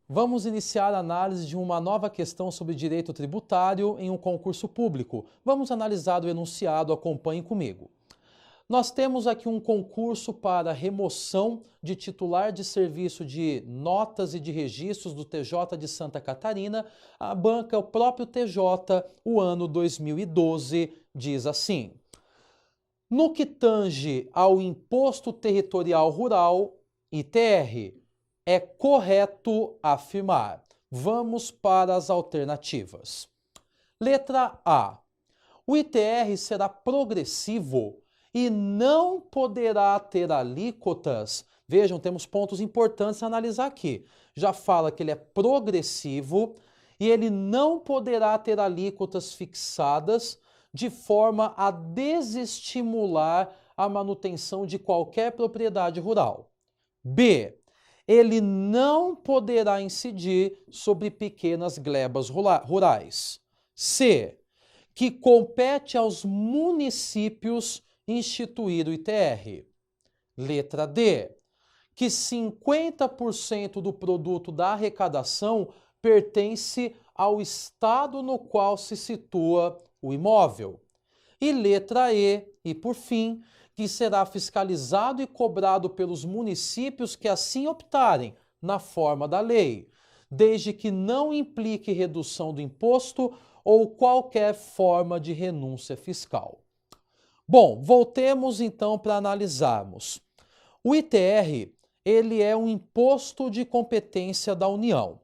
Vamos iniciar a análise de uma nova questão sobre direito tributário em um concurso público. Vamos analisar o enunciado, acompanhe comigo. Nós temos aqui um concurso para remoção de titular de serviço de notas e de registros do TJ de Santa Catarina. A banca é o próprio TJ, o ano 2012, diz assim: no que tange ao Imposto Territorial Rural, ITR, é correto afirmar. Vamos para as alternativas. Letra A. O ITR será progressivo e não poderá ter alíquotas. Vejam, temos pontos importantes a analisar aqui. Já fala que ele é progressivo e ele não poderá ter alíquotas fixadas de forma a desestimular a manutenção de qualquer propriedade rural. B. Ele não poderá incidir sobre pequenas glebas rurais. C. Que compete aos municípios instituir o ITR. Letra D. Que 50% do produto da arrecadação pertence ao estado no qual se situa o imóvel. E letra E, por fim, que será fiscalizado e cobrado pelos municípios que assim optarem, na forma da lei, desde que não implique redução do imposto ou qualquer forma de renúncia fiscal. Bom, voltemos então para analisarmos. O ITR, ele é um imposto de competência da União.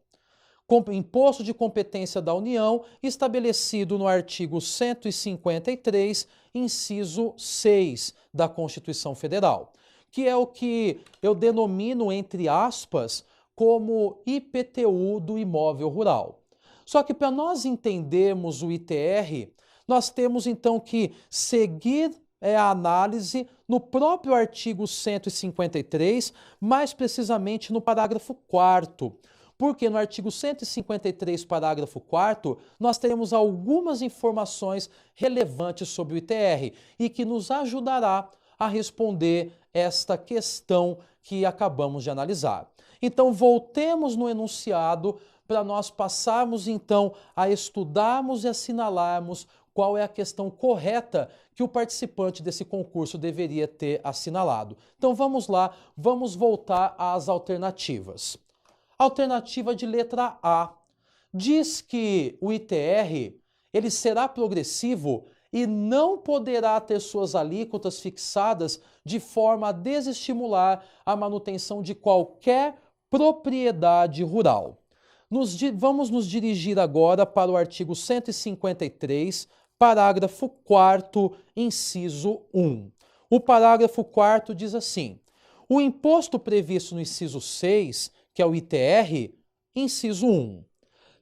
Imposto de competência da União, estabelecido no artigo 153, inciso 6 da Constituição Federal, que é o que eu denomino, entre aspas, como IPTU do imóvel rural. Só que para nós entendermos o ITR, nós temos então que seguir a análise no próprio artigo 153, mais precisamente no parágrafo 4º. Porque no artigo 153, parágrafo 4º, nós teremos algumas informações relevantes sobre o ITR e que nos ajudará a responder esta questão que acabamos de analisar. Então, voltemos no enunciado para nós passarmos, então, a estudarmos e assinalarmos qual é a questão correta que o participante desse concurso deveria ter assinalado. Então, vamos lá, vamos voltar às alternativas. Alternativa de letra A. Diz que o ITR ele será progressivo e não poderá ter suas alíquotas fixadas de forma a desestimular a manutenção de qualquer propriedade rural. Vamos nos dirigir agora para o artigo 153, parágrafo 4º, inciso 1. O parágrafo 4º diz assim: o imposto previsto no inciso 6, que é o ITR, inciso 1,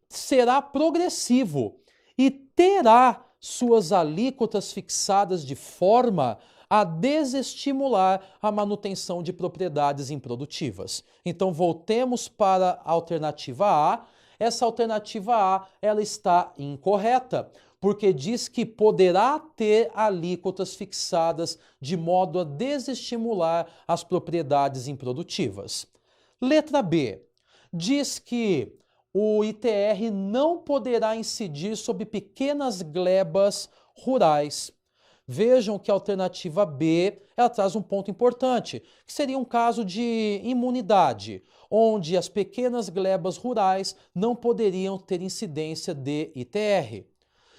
será progressivo e terá suas alíquotas fixadas de forma a desestimular a manutenção de propriedades improdutivas. Então, voltemos para a alternativa A. Essa alternativa A, ela está incorreta, porque diz que poderá ter alíquotas fixadas de modo a desestimular as propriedades improdutivas. Letra B. Diz que o ITR não poderá incidir sobre pequenas glebas rurais. Vejam que a alternativa B, ela traz um ponto importante, que seria um caso de imunidade, onde as pequenas glebas rurais não poderiam ter incidência de ITR.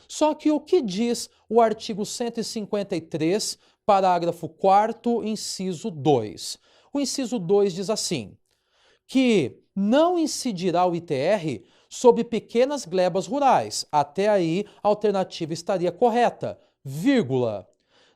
Só que o que diz o artigo 153, parágrafo 4º, inciso 2? O inciso 2 diz assim: que não incidirá o ITR sobre pequenas glebas rurais. Até aí, a alternativa estaria correta, vírgula,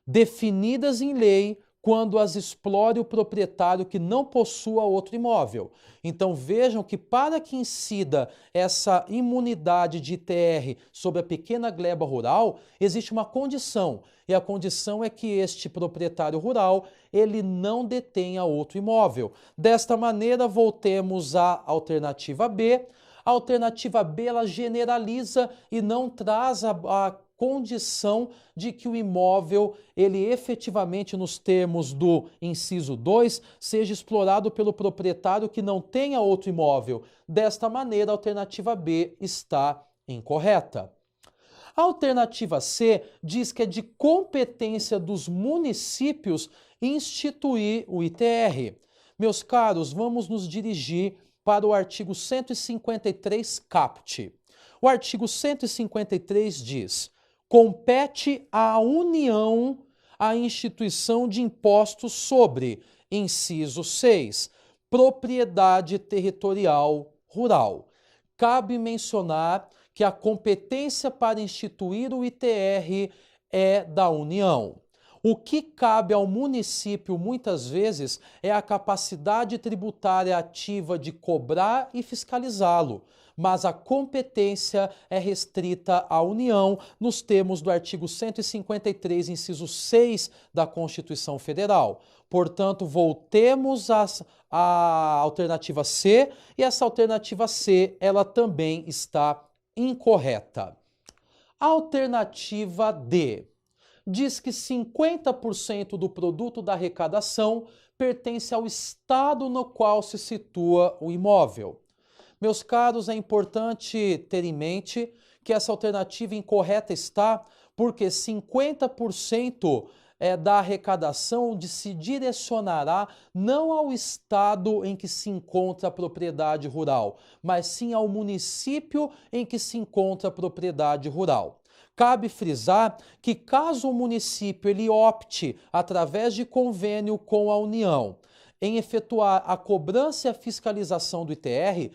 definidas em lei quando as explore o proprietário que não possua outro imóvel. Então vejam que para que incida essa imunidade de ITR sobre a pequena gleba rural, existe uma condição, e a condição é que este proprietário rural ele não detenha outro imóvel. Desta maneira, voltemos à alternativa B. A alternativa B ela generaliza e não traz a condição de que o imóvel, ele efetivamente, nos termos do inciso 2, seja explorado pelo proprietário que não tenha outro imóvel. Desta maneira, a alternativa B está incorreta. A alternativa C diz que é de competência dos municípios instituir o ITR. Meus caros, vamos nos dirigir para o artigo 153 caput. O artigo 153 diz: compete à União a instituição de impostos sobre, inciso 6, propriedade territorial rural. Cabe mencionar que a competência para instituir o ITR é da União. O que cabe ao município, muitas vezes, é a capacidade tributária ativa de cobrar e fiscalizá-lo, mas a competência é restrita à União, nos termos do artigo 153, inciso 6 da Constituição Federal. Portanto, voltemos à alternativa C, e essa alternativa C, ela também está incorreta. Alternativa D diz que 50% do produto da arrecadação pertence ao estado no qual se situa o imóvel. Meus caros, é importante ter em mente que essa alternativa incorreta está porque 50% da arrecadação se direcionará não ao estado em que se encontra a propriedade rural, mas sim ao município em que se encontra a propriedade rural. Cabe frisar que caso o município ele opte, através de convênio com a União, em efetuar a cobrança e a fiscalização do ITR,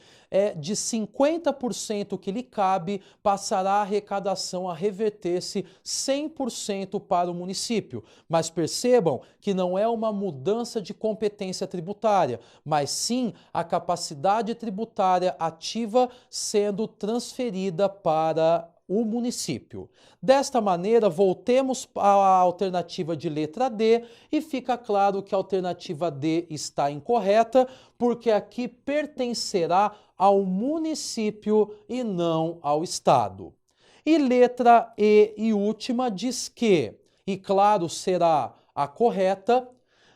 de 50% que lhe cabe, passará a arrecadação a reverter-se 100% para o município. Mas percebam que não é uma mudança de competência tributária, mas sim a capacidade tributária ativa sendo transferida para o município. Desta maneira, voltemos à alternativa de letra D e fica claro que a alternativa D está incorreta, porque aqui pertencerá ao município e não ao estado. E letra E e última diz que, e claro será a correta,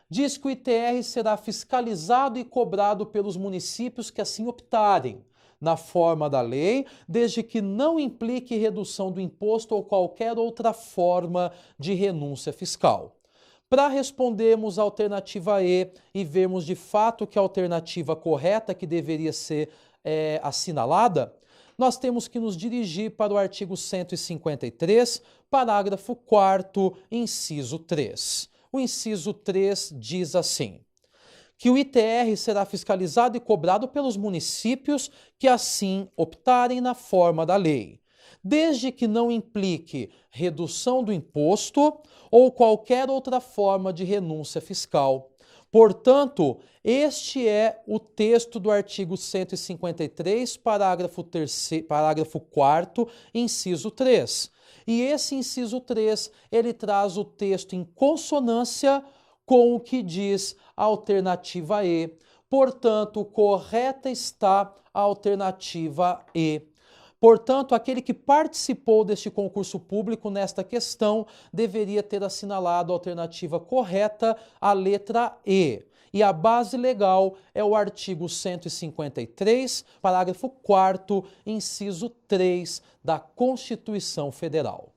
diz que o ITR será fiscalizado e cobrado pelos municípios que assim optarem, na forma da lei, desde que não implique redução do imposto ou qualquer outra forma de renúncia fiscal. Para respondermos a alternativa E e vermos de fato que a alternativa correta que deveria ser assinalada, nós temos que nos dirigir para o artigo 153, parágrafo 4º, inciso 3. O inciso 3 diz assim: que o ITR será fiscalizado e cobrado pelos municípios que assim optarem na forma da lei, desde que não implique redução do imposto ou qualquer outra forma de renúncia fiscal. Portanto, este é o texto do artigo 153, parágrafo 4º, inciso 3. E esse inciso 3, ele traz o texto em consonância com o que diz a alternativa E. Portanto, correta está a alternativa E. Portanto, aquele que participou deste concurso público nesta questão deveria ter assinalado a alternativa correta, a letra E. E a base legal é o artigo 153, parágrafo 4º, inciso 3 da Constituição Federal.